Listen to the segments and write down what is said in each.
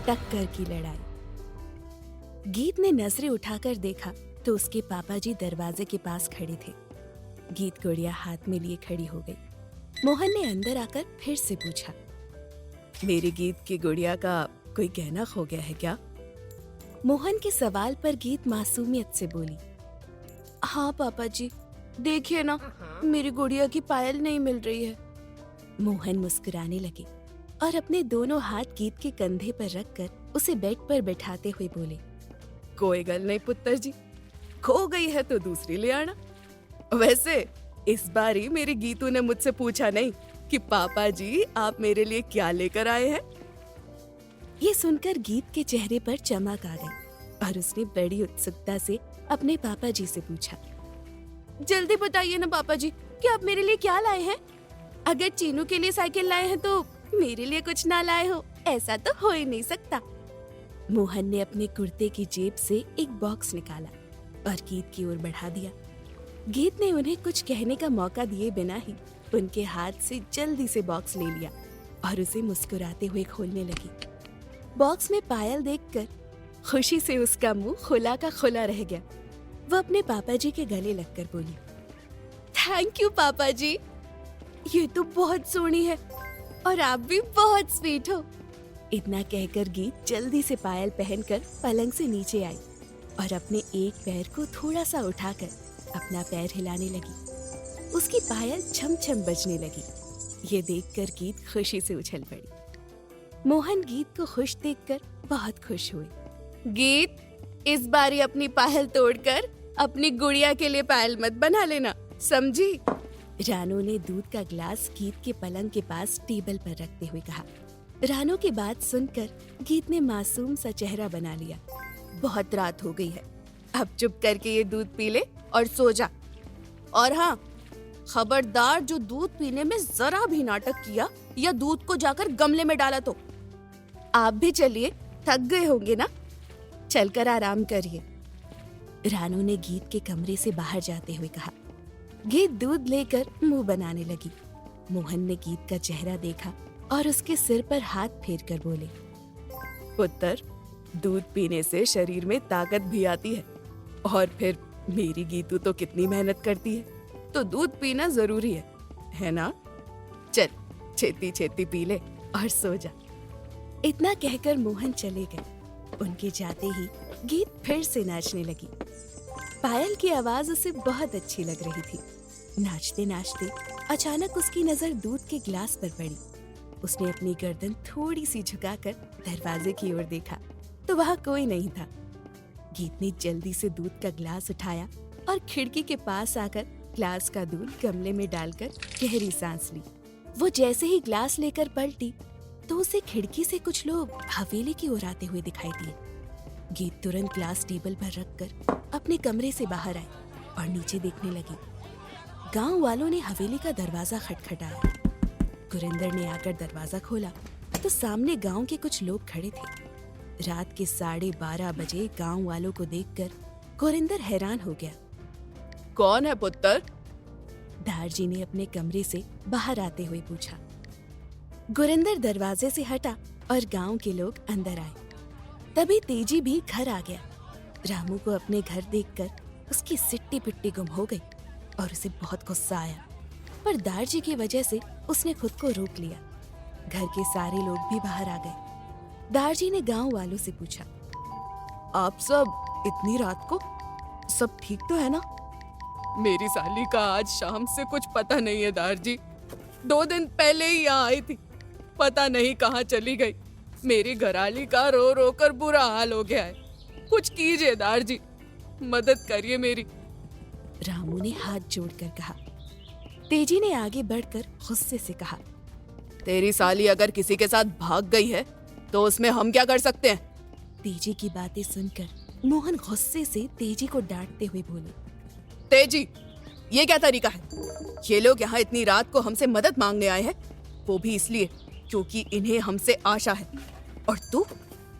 टक्कर की लड़ाई। गीत ने नजरें उठाकर देखा तो उसके पापा जी दरवाजे के पास खड़े थे। गीत गुड़िया हाथ में लिए खड़ी हो गई। मोहन ने अंदर आकर फिर से पूछा, मेरी गीत की गुड़िया का कोई गहना खो गया है क्या? मोहन के सवाल पर गीत मासूमियत से बोली, हाँ पापा जी, देखिए ना, मेरी गुड़िया की पायल नहीं मिल रही है। मोहन मुस्कुराने लगे और अपने दोनों हाथ गीत के कंधे पर रखकर उसे बेड पर बैठाते हुए बोले, कोई गल नहीं पुत्र जी, खो गई है तो दूसरी ले आना। वैसे इस बारी मेरी गीतू ने मुझसे पूछा नहीं कि पापा जी आप मेरे लिए क्या लेकर आए हैं। ये सुनकर गीत के चेहरे पर चमक आ गई और उसने बड़ी उत्सुकता से अपने पापा जी से पूछा, जल्दी बताइए ना पापा जी कि आप मेरे लिए क्या लाए हैं। अगर चीनू के लिए साइकिल लाए हैं तो मेरे लिए कुछ ना लाए हो, ऐसा तो हो ही नहीं सकता। मोहन ने अपने कुर्ते की जेब से एक बॉक्स निकाला और गीत की ओर बढ़ा दिया। गीत ने उन्हें कुछ कहने का मौका दिए बिना ही उनके हाथ से जल्दी से बॉक्स ले लिया और उसे मुस्कुराते हुए खोलने लगी। बॉक्स में पायल देखकर खुशी से उसका मुंह खुला का खुला रह गया। वो अपने पापा जी के गले लगकर बोली, थैंक यू पापा जी, ये तो बहुत सोहनी है और आप भी बहुत स्वीट हो। इतना कहकर गीत जल्दी से पायल पहनकर पलंग से नीचे आई और अपने एक पैर को थोड़ा सा उठाकर अपना पैर हिलाने लगी। उसकी पायल छम छम बजने लगी। ये देखकर गीत खुशी से उछल पड़ी। मोहन गीत को खुश देखकर बहुत खुश हुए। गीत, इस बारी अपनी पायल तोड़कर अपनी गुड़िया के लिए पायल मत बना लेना, समझी? रानू ने दूध का ग्लास गीत के पलंग के पास टेबल पर रखते हुए कहा। रानू की बात सुनकर गीत ने मासूम सा चेहरा बना लिया। बहुत रात हो गई है, अब चुप करके ये दूध पी ले और सो जा। और हाँ, खबरदार जो दूध पीने में जरा भी नाटक किया या दूध को जाकर गमले में डाला तो। आप भी चलिए, थक गए होंगे ना, चलकर आराम करिए। रानू ने गीत के कमरे से बाहर जाते हुए कहा। गीत दूध लेकर मुंह बनाने लगी। मोहन ने गीत का चेहरा देखा और उसके सिर पर हाथ फेरकर बोले, पुत्र, दूध पीने से शरीर में ताकत भी आती है और फिर मेरी गीतू तो कितनी मेहनत करती है, तो दूध पीना जरूरी है ना? चल, छेती छेती पी ले और सो जा। इतना कहकर मोहन चले गए। उनके जाते ही गीत फिर से नाचने लगी। पायल की आवाज उसे बहुत अच्छी लग रही थी। नाचते नाचते अचानक उसकी नजर दूध के गिलास पर पड़ी। उसने अपनी गर्दन थोड़ी सी झुकाकर दरवाजे की ओर देखा तो वहाँ कोई नहीं था। गीत ने जल्दी से दूध का गिलास उठाया और खिड़की के पास आकर गिलास का दूध गमले में डालकर गहरी सांस ली। वो जैसे ही गिलास लेकर पलटी तो उसे खिड़की से कुछ लोग हवेली की ओर आते हुए दिखाई दिए। गीत तुरंत गिलास टेबल पर रखकर अपने कमरे से बाहर आई और नीचे देखने लगी। गांव वालों ने हवेली का दरवाजा खटखटाया। गुरिंदर ने आकर दरवाजा खोला तो सामने गांव के कुछ लोग खड़े थे। रात के 12:30 बजे गांव वालों को देखकर गुरिंदर हैरान हो गया। कौन है पुत्र? दारजी ने अपने कमरे से बाहर आते हुए पूछा। गुरिंदर दरवाजे से हटा और गांव के लोग अंदर आए। तभी तेजी भी घर आ गया। रामू को अपने घर देखकर उसकी सिट्टी पिट्टी गुम हो गई और उसे बहुत गुस्सा आया, पर दारजी की वजह से उसने खुद को रोक लिया। घर के सारे लोग भी बाहर आ गए। दारजी ने गांव वालों से पूछा, आप सब इतनी रात को, सब ठीक तो है ना? मेरी साली का आज शाम से कुछ पता नहीं है दारजी। 2 दिन पहले ही यहाँ आई थी, पता नहीं कहाँ चली गई। मेरी घरवाली का रो रो कर बुरा हाल हो गया है। कुछ कीजिए दारजी, मदद करिए मेरी। रामू ने हाथ जोड़कर कहा। तेजी ने आगे बढ़कर गुस्से से कहा, तेरी साली अगर किसी के साथ भाग गई है तो उसमें हम क्या कर सकते हैं? तेजी की बातें सुनकर मोहन गुस्से से तेजी को डांटते हुए बोले, तेजी, ये क्या तरीका है? ये लोग यहाँ इतनी रात को हमसे मदद मांगने आए हैं, वो भी इसलिए क्योंकि इन्हें हमसे आशा है। और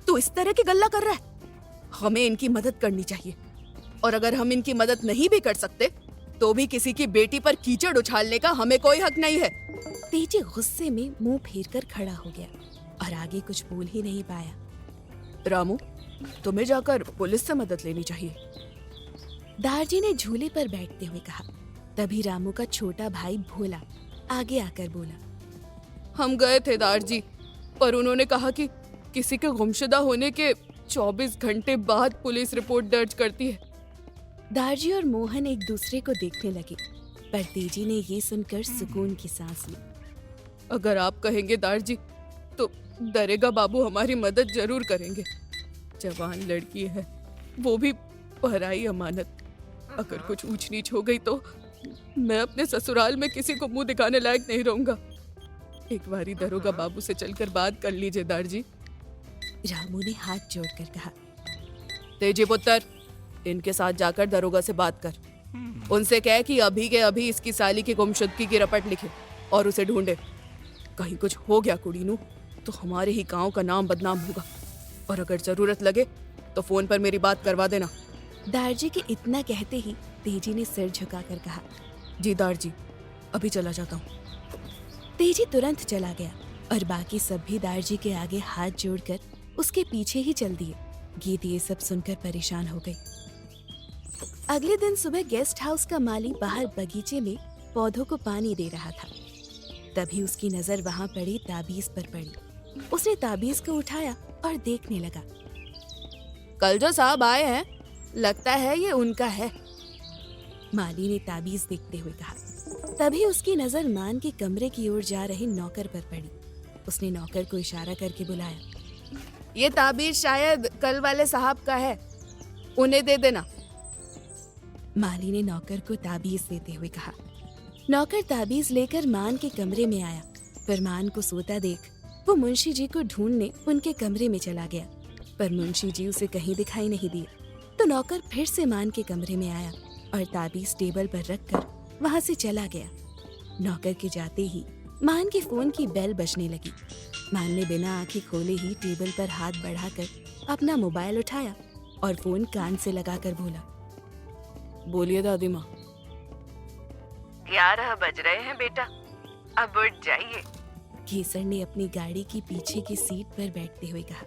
तू इस तरह की गल्ला कर रहा है। हमें इनकी मदद करनी चाहिए, और अगर हम इनकी मदद नहीं भी कर सकते तो भी किसी की बेटी पर कीचड़ उछालने का हमें कोई हक नहीं है। तेजी गुस्से में मुंह फेरकर खड़ा हो गया और आगे कुछ बोल ही नहीं पाया। रामू, तुम्हें जाकर पुलिस से मदद लेनी चाहिए। दारजी ने झूले पर बैठते हुए कहा। तभी रामू का छोटा भाई भोला आगे आकर बोला, हम गए थे दारजी, पर उन्होंने कहा कि किसी के गुमशुदा होने के 24 घंटे बाद पुलिस रिपोर्ट दर्ज करती है। दारजी और मोहन एक दूसरे को देखने लगे, पर तेजी ने ये सुनकर सुकून की सांस ली। अगर आप कहेंगे दारजी, तो दरेगा बाबू हमारी मदद जरूर करेंगे। जवान लड़की है, वो भी पराई अमानत। अगर कुछ ऊंच नीच हो गई तो मैं अपने ससुराल में किसी को मुंह दिखाने लायक नहीं रहूंगा। एक बारी दरोगा बाबू से चलकर बात कर लीजिए दारजी। रामू ने हाथ जोड़कर कहा। तेजी पुत्र, इनके साथ जाकर दरोगा से बात कर। उनसे कह कि अभी के अभी इसकी साली की गुमशुदगी की रपट लिखे और उसे ढूंढे। कहीं कुछ हो गया कुड़ी नू तो हमारे ही गांव का नाम बदनाम होगा। और अगर जरूरत लगे तो फोन पर मेरी बात करवा देना। दारजी के इतना कहते ही तेजी ने सिर झुकाकर कहा, जी दारजी, अभी चला जाता हूँ। तेजी तुरंत चला गया और बाकी सब भी दारजी के आगे हाथ जोड़कर उसके पीछे ही चल दिए। गीत ये सब सुनकर परेशान हो गई। अगले दिन सुबह गेस्ट हाउस का माली बाहर बगीचे में पौधों को पानी दे रहा था। तभी उसकी नजर वहां पड़ी ताबीज पर पड़ी। उसने ताबीज को उठाया और देखने लगा। कल जो साहब आए हैं, लगता है ये उनका है। माली ने ताबीज देखते हुए कहा। तभी उसकी नजर मान के कमरे की ओर जा रहे नौकर पर पड़ी। उसने नौकर को इशारा करके बुलाया। ये ताबीज शायद कल वाले साहब का है, उन्हें दे देना। माली ने नौकर को ताबीज देते हुए कहा। नौकर ताबीज लेकर मान के कमरे में आया, पर मान को सोता देख वो मुंशी जी को ढूंढने उनके कमरे में चला गया। पर मुंशी जी उसे कहीं दिखाई नहीं दिए। तो नौकर फिर से मान के कमरे में आया और ताबीज टेबल पर रखकर वहां से चला गया। नौकर के जाते ही मान के फोन की बेल बजने लगी। मान ने बिना आंखें खोले ही टेबल पर हाथ बढ़ाकर अपना मोबाइल उठाया और फोन कान से लगाकर बोला, बोलिए दादी माँ। 11 बज रहे हैं बेटा, अब उठ जाइए। केसर ने अपनी गाड़ी की पीछे की सीट पर बैठते हुए कहा।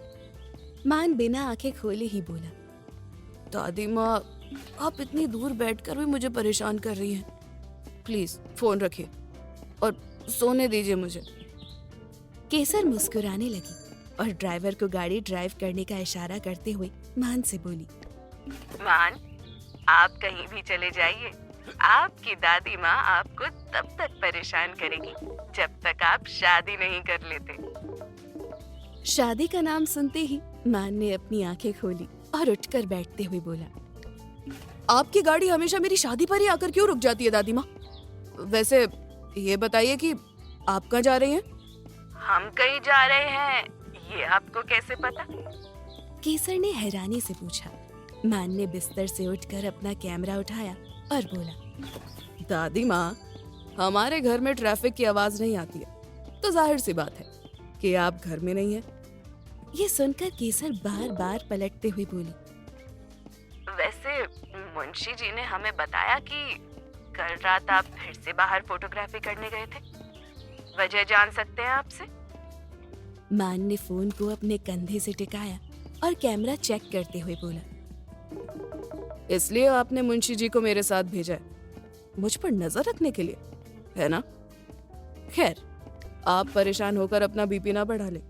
मान बिना आंखें खोले ही बोला, दादी माँ, आप इतनी दूर बैठकर भी मुझे परेशान कर रही हैं। प्लीज फोन रखिए और सोने दीजिए मुझे। केसर मुस्कुराने लगी और ड्राइवर को गाड़ी ड्राइव करने का इशारा करते हुए मान से बोली, मान, आप कहीं भी चले जाइए, आपकी दादी माँ आपको तब तक परेशान करेगी जब तक आप शादी नहीं कर लेते। शादी का नाम सुनते ही मान ने अपनी आंखें खोली और उठकर बैठते हुए बोला, आपकी गाड़ी हमेशा मेरी शादी पर ही आकर क्यों रुक जाती है दादी माँ? वैसे ये बताइए कि आप कहाँ जा रही हैं? हम कहीं जा रहे हैं, ये आपको कैसे पता? केसर ने हैरानी से पूछा। मान ने बिस्तर से उठकर अपना कैमरा उठाया और बोला, दादी माँ, हमारे घर में ट्रैफिक की आवाज नहीं आती है, तो जाहिर सी बात है कि आप घर में नहीं है। ये सुनकर केसर बार बार पलटते हुए बोली, वैसे मुंशी जी ने हमें बताया कि कल रात आप फिर से बाहर फोटोग्राफी करने गए थे, वजह जान सकते हैं आपसे? मान ने फोन को अपने कंधे से टिकाया और कैमरा चेक करते हुए बोला, इसलिए आपने मुंशी जी को मेरे साथ भेजा है, मुझ पर नजर रखने के लिए, है ना? खैर, आप परेशान होकर अपना बीपी ना बढ़ा ले,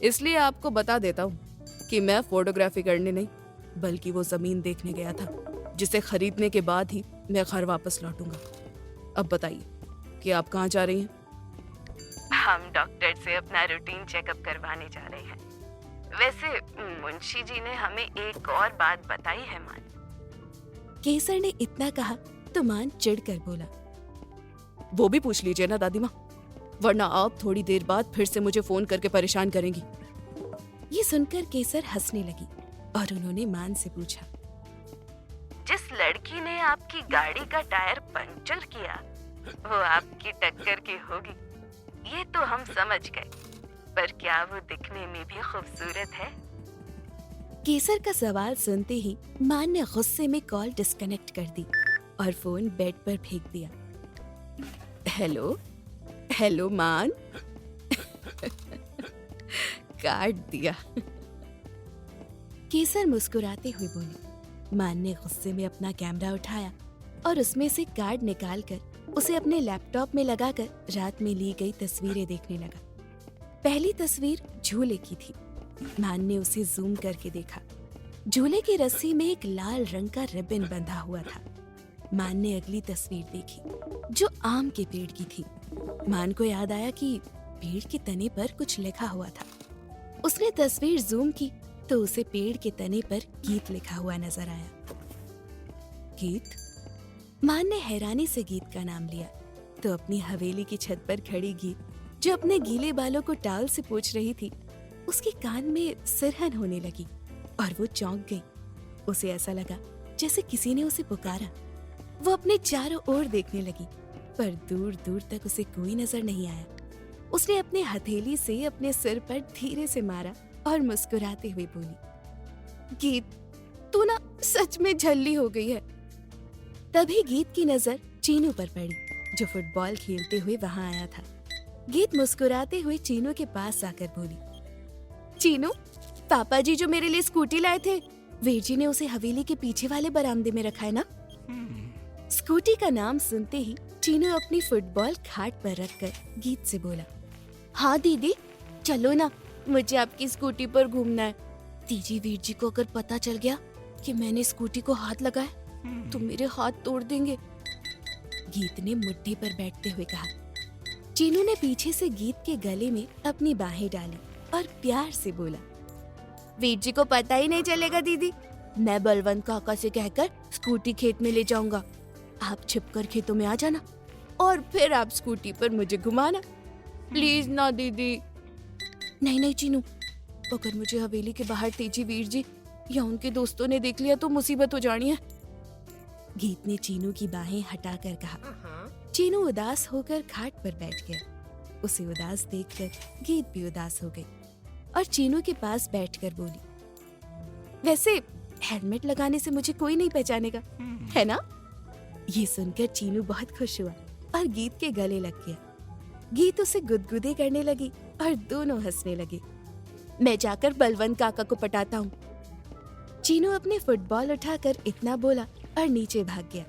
इसलिए आपको बता देता हूँ कि मैं फोटोग्राफी करने नहीं बल्कि वो जमीन देखने गया था जिसे खरीदने के बाद ही मैं घर वापस लौटूंगा। अब बताइए कि आप कहाँ जा रही हैं? हम डॉक्टर से अपना रूटीन चेकअप करवाने जा रहे हैं। वैसे मुंशी जी ने हमें एक और बात बताई है मान। केसर ने इतना कहा तो मान चिढ़कर बोला, वो भी पूछ लीजिए ना दादी माँ, वरना आप थोड़ी देर बाद फिर से मुझे फोन करके परेशान करेंगी। ये सुनकर केसर हंसने लगी और उन्होंने मान से पूछा, जिस लड़की ने आपकी गाड़ी का टायर पंचर किया वो आपकी टक्कर की होगी, ये तो हम समझ गए, पर क्या वो दिखने में भी खूबसूरत है? केसर का सवाल सुनते ही मान ने गुस्से में कॉल डिस्कनेक्ट कर दी और फोन बेड पर फेंक दिया। हेलो हेलो मान। काट दिया। केसर मुस्कुराते हुए बोली। मान ने गुस्से में अपना कैमरा उठाया और उसमें से कार्ड निकालकर उसे अपने लैपटॉप में लगाकर रात में ली गई तस्वीरें देखने लगा। पहली तस्वीर झूले की थी। मान ने उसे जूम करके देखा। झूले की रस्सी में एक लाल रंग का रिबन बंधा हुआ था। मान ने अगली तस्वीर देखी जो आम के पेड़ की थी। मान को याद आया कि पेड़ के तने पर कुछ लिखा हुआ था। उसने तस्वीर जूम की तो उसे पेड़ के तने पर गीत लिखा हुआ नजर आया। गीत? मान ने हैरानी से गीत का नाम लिया तो अपनी हवेली की छत पर खड़ी गीत, जो अपने गीले बालों को टाल से पोंछ रही थी, उसके कान में सिरहन होने लगी और वो चौंक गई। उसे ऐसा लगा जैसे किसी ने उसे पुकारा। वो अपने चारों ओर देखने लगी पर दूर दूर तक उसे कोई नजर नहीं आया। उसने अपने हथेली से अपने सिर पर धीरे से मारा और मुस्कुराते हुए बोली, गीत तू ना सच में झल्ली हो गई है। तभी गीत की नजर चीनू पर पड़ी जो फुटबॉल खेलते हुए वहां आया था। गीत मुस्कुराते हुए चीनू के पास आकर बोली, चीनू, पापा जी जो मेरे लिए स्कूटी लाए थे, वीर जी ने उसे हवेली के पीछे वाले बरामदे में रखा है ना? स्कूटी का नाम सुनते ही चीनू अपनी फुटबॉल खाट पर रखकर गीत से बोला, हाँ दीदी चलो ना, मुझे आपकी स्कूटी पर घूमना है। दीदी वीर जी को अगर पता चल गया कि मैंने स्कूटी को हाथ लगाया तो मेरे हाथ तोड़ देंगे। गीत ने मुट्ठी पर बैठते हुए कहा। चीनू ने पीछे से गीत के गले में अपनी बाहें डाली और प्यार से बोला, वीर जी को पता ही नहीं चलेगा दीदी। मैं बलवंत काका से कहकर स्कूटी खेत में ले जाऊंगा। आप छिपकर खेतों में आ जाना और फिर आप स्कूटी पर मुझे घुमाना। प्लीज ना दीदी। नहीं नहीं चीनू, अगर मुझे हवेली के बाहर तेजी वीर जी या उनके दोस्तों ने देख लिया तो मुसीबत हो जानी है। गीत ने चीनू की बाहें हटाकर कहा। चीनू उदास होकर खाट पर बैठ गया। उसे उदास देखकर गीत भी उदास हो गई और चीनू के पास बैठकर बोली, वैसे हेलमेट लगाने से मुझे कोई नहीं पहचानेगा, है ना? ये सुनकर चीनू बहुत खुश हुआ और गीत के गले लग गया। गीत उसे गुदगुदे करने लगी और दोनों हंसने लगे। मैं जाकर बलवंत काका को पटाता हूँ। चीनू अपने फुटबॉल उठाकर इतना बोला और नीचे भाग गया।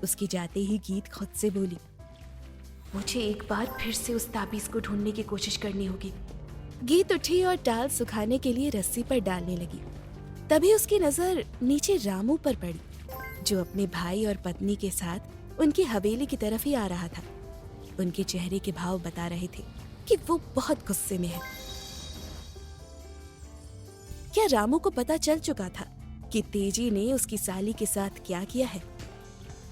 उसकी जाते ही गीत खुद से बोली, मुझे एक बार फिर से उस ताबीज को ढूंढने की कोशिश करनी होगी। गीत उठी और टाल सुखाने के लिए रस्सी पर डालने लगी। तभी उसकी नजर नीचे रामू पर पड़ी जो अपने भाई और पत्नी के साथ उनकी हवेली की तरफ ही आ रहा था। उनके चेहरे के भाव बता रहे थे कि वो बहुत गुस्से में है। क्या रामू को पता चल चुका था कि तेजी ने उसकी साली के साथ क्या किया है?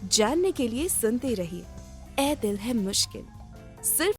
जानने के लिए सुनते रहिए ए दिल है मुश्किल, सिर्फ